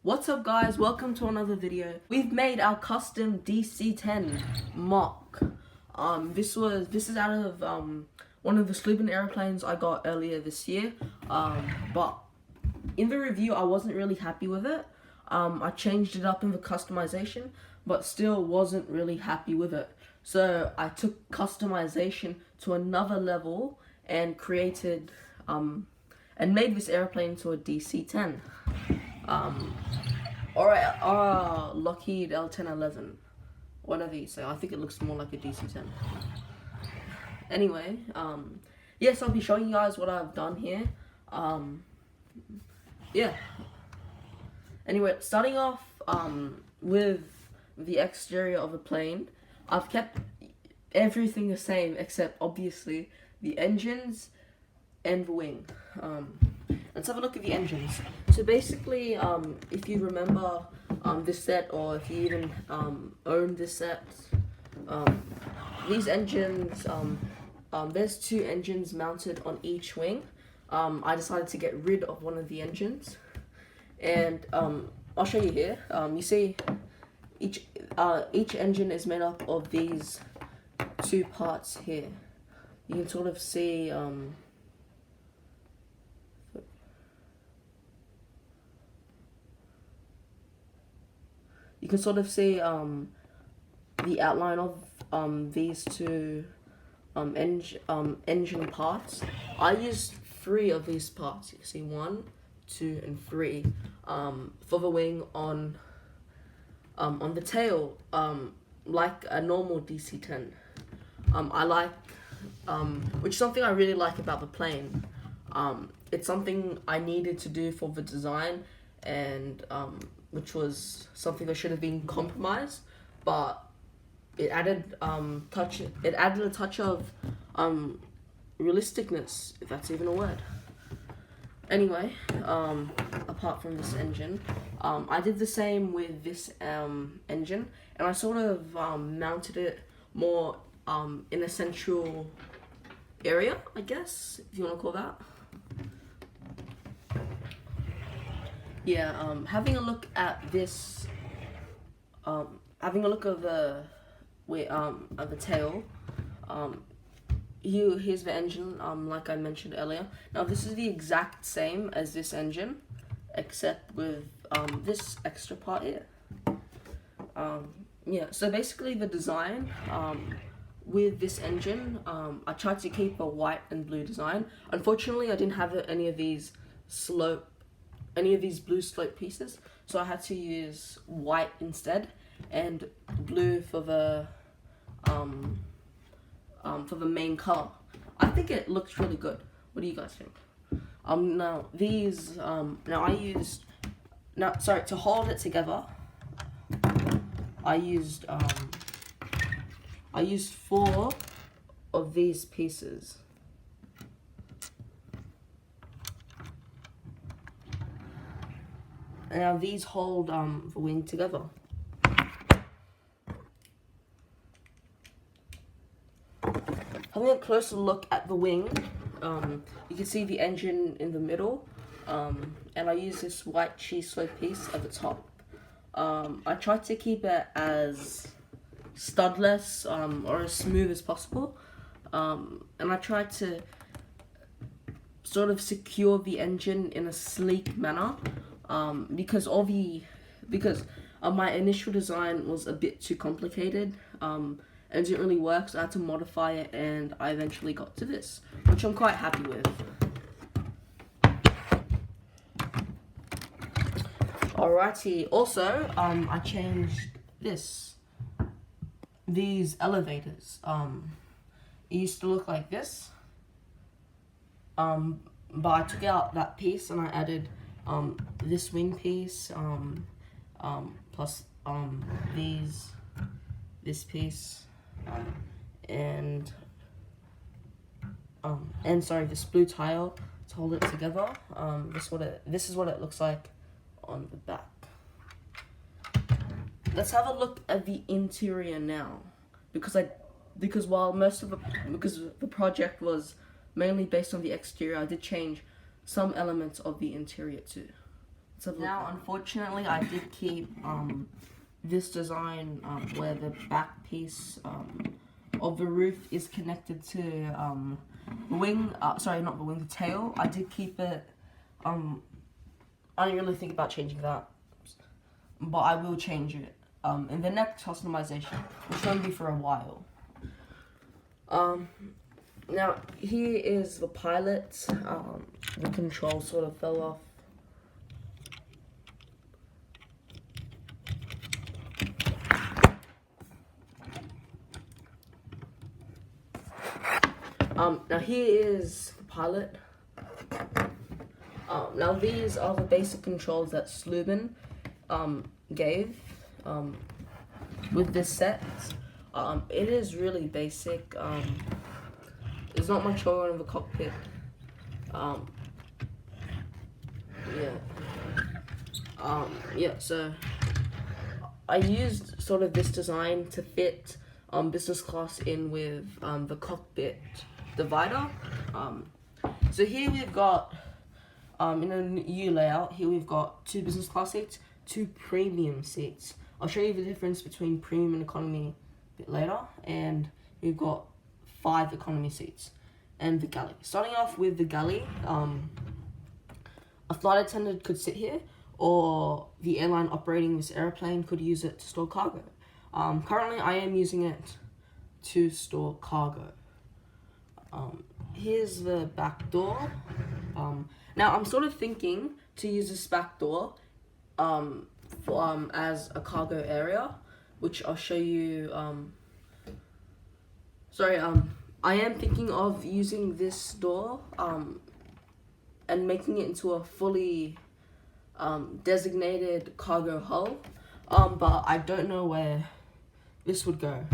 What's up guys, welcome to another video. We've made our custom DC-10 mock. This is out of one of the sleeping airplanes I got earlier this year. But in the review I wasn't really happy with it. I changed it up in the customization, but still wasn't really happy with it. So I took customization to another level and created and made this airplane to a DC-10. Or Lockheed L1011, whatever you say. I think it looks more like a DC-10. Anyway, yes, I'll be showing you guys what I've done here. Yeah. Anyway, starting off with the exterior of the plane, I've kept everything the same except obviously the engines and the wing. Let's have a look at the engines. So basically, if you remember this set, or if you even own this set, these engines, there's two engines mounted on each wing. I decided to get rid of one of the engines, and I'll show you here. You see, each engine is made up of these two parts here. You can sort of see. You can sort of see the outline of these two engine parts. I used 3 of these parts. You see 1, 2, and 3 for the wing on the tail, like a normal DC-10. I like, which is something I really like about the plane. It's something I needed to do for the design, and which was something that should have been compromised, but it added a touch of realisticness, if that's even a word. Anyway, apart from this engine, I did the same with this engine, and I sort of mounted it more in a central area, I guess, if you want to call that. Yeah, having a look at this, having a look at the tail, here's the engine, like I mentioned earlier. Now this is the exact same as this engine, except with this extra part here. Yeah, so basically the design, with this engine, I tried to keep a white and blue design. Unfortunately, I didn't have any of these blue slope pieces, so I had to use white instead and blue for the main color. I think it looks really good. What do you guys think? Now these to hold it together, I used 4 of these pieces. And now these hold the wing together. Having a closer look at the wing, you can see the engine in the middle, and I use this white cheese slope piece at the top. I tried to keep it as studless or as smooth as possible, and I tried to sort of secure the engine in a sleek manner. Because my initial design was a bit too complicated, and it didn't really work, so I had to modify it, and I eventually got to this, which I'm quite happy with. Alrighty, also, I changed these elevators. It used to look like this, but I took out that piece and I added this wing piece, plus this piece, and sorry, this blue tile to hold it together. This is what it looks like on the back. Let's have a look at the interior now, because the project was mainly based on the exterior, I did change some elements of the interior too. Now, unfortunately, I did keep this design where the back piece of the roof is connected to the wing. Sorry, not the wing, the tail. I did keep it. I didn't really think about changing that, but I will change it in the next customization, which won't be for a while. Now here is the pilot. The control sort of fell off. Now here is the pilot. Now these are the basic controls that Sluben gave with this set. It is really basic. There's not much going on in the cockpit. So I used sort of this design to fit business class in with the cockpit divider. So here we've got in a new layout, here we've got 2 business class seats, 2 premium seats. I'll show you the difference between premium and economy a bit later. And we've got 5 economy seats and the galley. Starting off with the galley, a flight attendant could sit here, or the airline operating this airplane could use it to store cargo. Currently I am using it to store cargo. Here's the back door. Now I'm sort of thinking to use this back door as a cargo area, which I'll show you. I am thinking of using this door and making it into a fully designated cargo hull, but I don't know where this would go.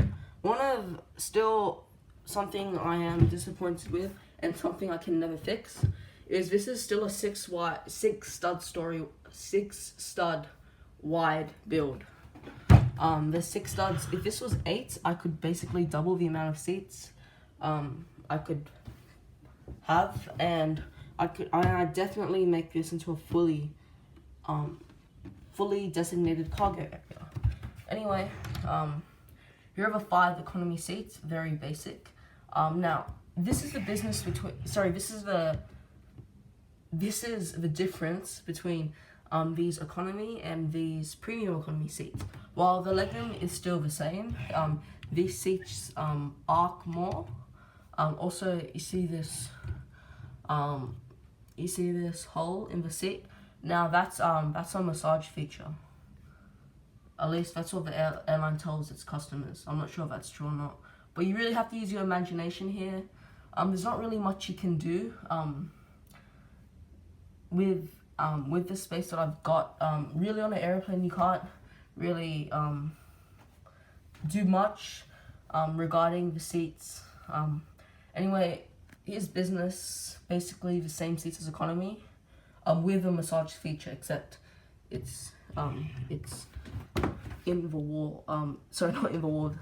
Something I am disappointed with, and something I can never fix, is this is still a 6 stud wide build. The 6 studs, if this was 8, I could basically double the amount of seats I could have, and I definitely make this into a fully designated cargo area. Anyway, here are the 5 economy seats, very basic. Now this is the difference between these economy and these premium economy seats. While the legroom is still the same, these seats arc more. Also, you see this hole in the seat. Now that's a massage feature. At least that's what the airline tells its customers. I'm not sure if that's true or not, but you really have to use your imagination here. There's not really much you can do with the space that I've got. Really, on an airplane you can't really do much regarding the seats. Anyway, here's business, basically the same seats as economy, with a massage feature, except it's in the wall. Sorry, not in the wall.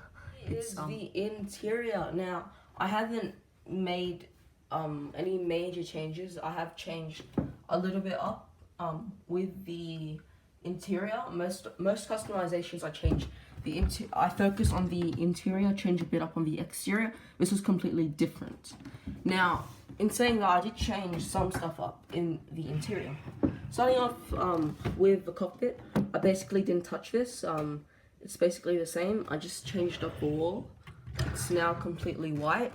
It's the interior. Now, I haven't made any major changes. I have changed a little bit up with the interior. Most customizations I change I focus on the interior, change a bit up on the exterior. This was completely different. Now, in saying that, I did change some stuff up in the interior. Starting off with the cockpit, I basically didn't touch this. It's basically the same. I just changed up the wall. It's now completely white.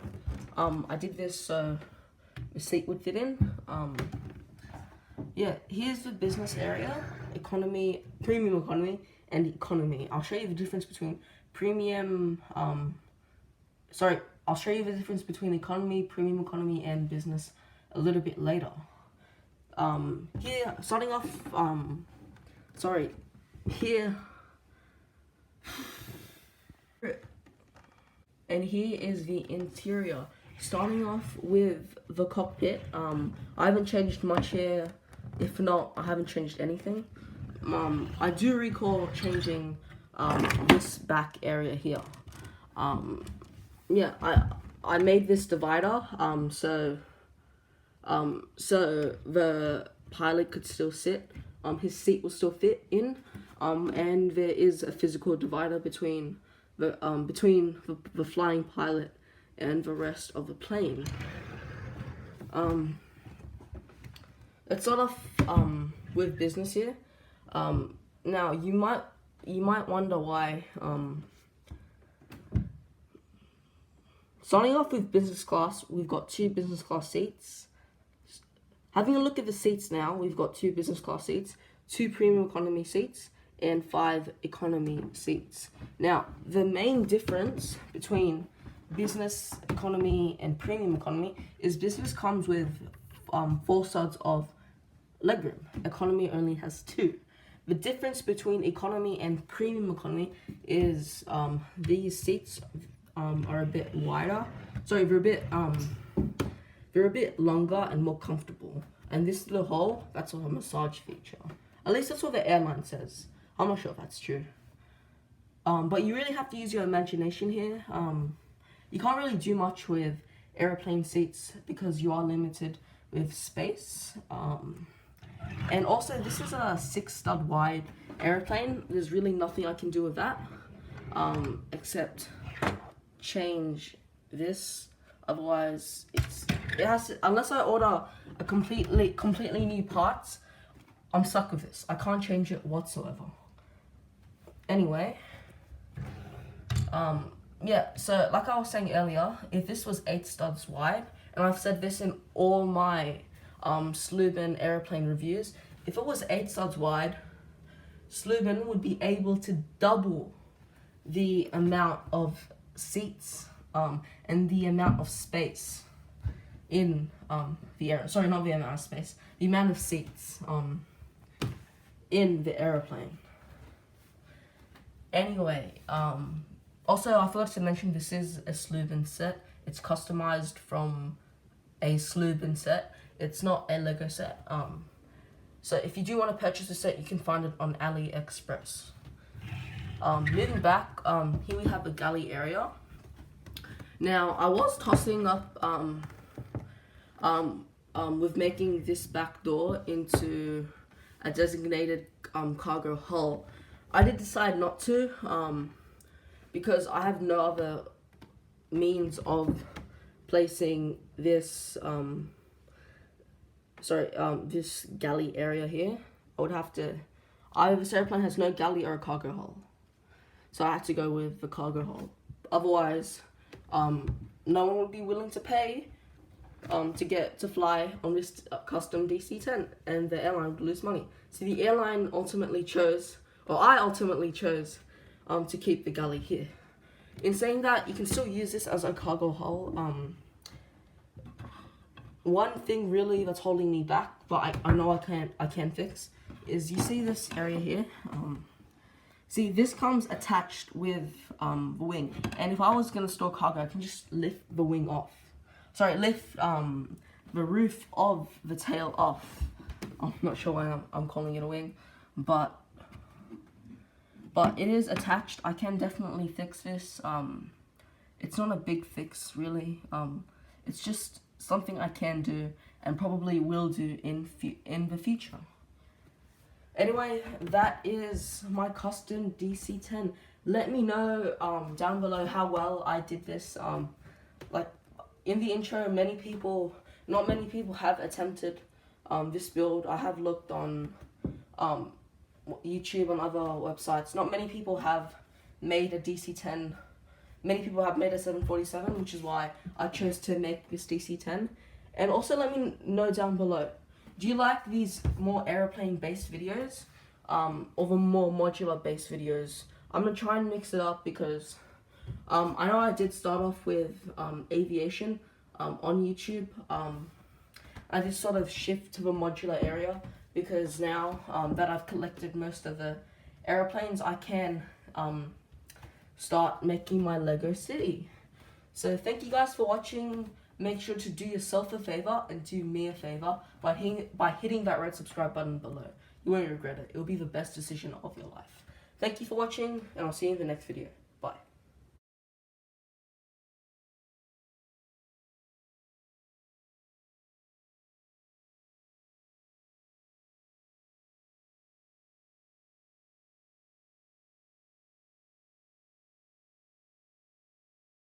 I did this so the seat would fit in. Here's the business area, economy, premium economy, and economy. I'll show you the difference between I'll show you the difference between economy, premium economy, and business a little bit later. Here, starting off, here, and here is the interior. Starting off with the cockpit, I haven't changed much here. If not, I haven't changed anything. I do recall changing this back area here. I made this divider so the pilot could still sit his seat will still fit in, and there is a physical divider between the flying pilot and the rest of the plane. Let's start off with business here. Now you might wonder why. Starting off with business class, we've got 2 business class seats. Having a look at the seats now, we've got 2 business class seats, 2 premium economy seats, and 5 economy seats. Now, the main difference between business economy and premium economy is business comes with 4 studs of legroom. Economy only has 2. The difference between economy and premium economy is these seats are a bit wider. Sorry, they're a bit longer and more comfortable. And this little hole, that's a massage feature. At least that's what the airline says. I'm not sure if that's true. But you really have to use your imagination here. You can't really do much with airplane seats because you are limited with space. And also, this is a 6 stud wide airplane. There's really nothing I can do with that, except change this. Otherwise, it has to, unless I order a completely new parts, I'm stuck with this. I can't change it whatsoever. Anyway, yeah, so like I was saying earlier, if this was 8 studs wide, and I've said this in all my Sloobin airplane reviews, if it was 8 studs wide, Sloobin would be able to double the amount of seats and the amount of space in the air. Sorry, not the amount of space, the amount of seats in the airplane. Anyway, also I forgot to mention this is a Sloobin set. It's customized from a Sloobin set. It's not a Lego set. So if you do want to purchase a set, you can find it on AliExpress. Moving back, here we have a galley area. Now I was tossing up with making this back door into a designated cargo hull. I did decide not to because I have no other means of placing this this galley area here. I would have to, either this airplane has no galley or a cargo hull, so I had to go with the cargo hull. Otherwise, no one would be willing to pay to fly on this custom DC-10, and the airline would lose money. So the airline ultimately chose, or I ultimately chose, to keep the galley here. In saying that, you can still use this as a cargo hull. One thing really that's holding me back, but I know I can fix, is you see this area here. See, this comes attached with the wing, and if I was gonna store cargo, I can just lift the wing off. Sorry, lift the roof of the tail off. I'm not sure why I'm calling it a wing, but it is attached. I can definitely fix this. It's not a big fix really. It's just something I can do and probably will do in the future. Anyway, that is my custom DC-10. Let me know down below how well I did this. Like in the intro, not many people have attempted this build. I have looked on YouTube and other websites. Not many people have made a DC-10. Many people have made a 747, which is why I chose to make this DC-10. And also let me know down below, do you like these more airplane-based videos or the more modular-based videos? I'm going to try and mix it up because I know I did start off with aviation on YouTube. I just sort of shift to the modular area because now that I've collected most of the airplanes, I can start making my Lego city. So thank you guys for watching. Make sure to do yourself a favor and do me a favor by hitting that red subscribe button below. You won't regret it. It will be the best decision of your life. Thank you for watching, and I'll see you in the next video.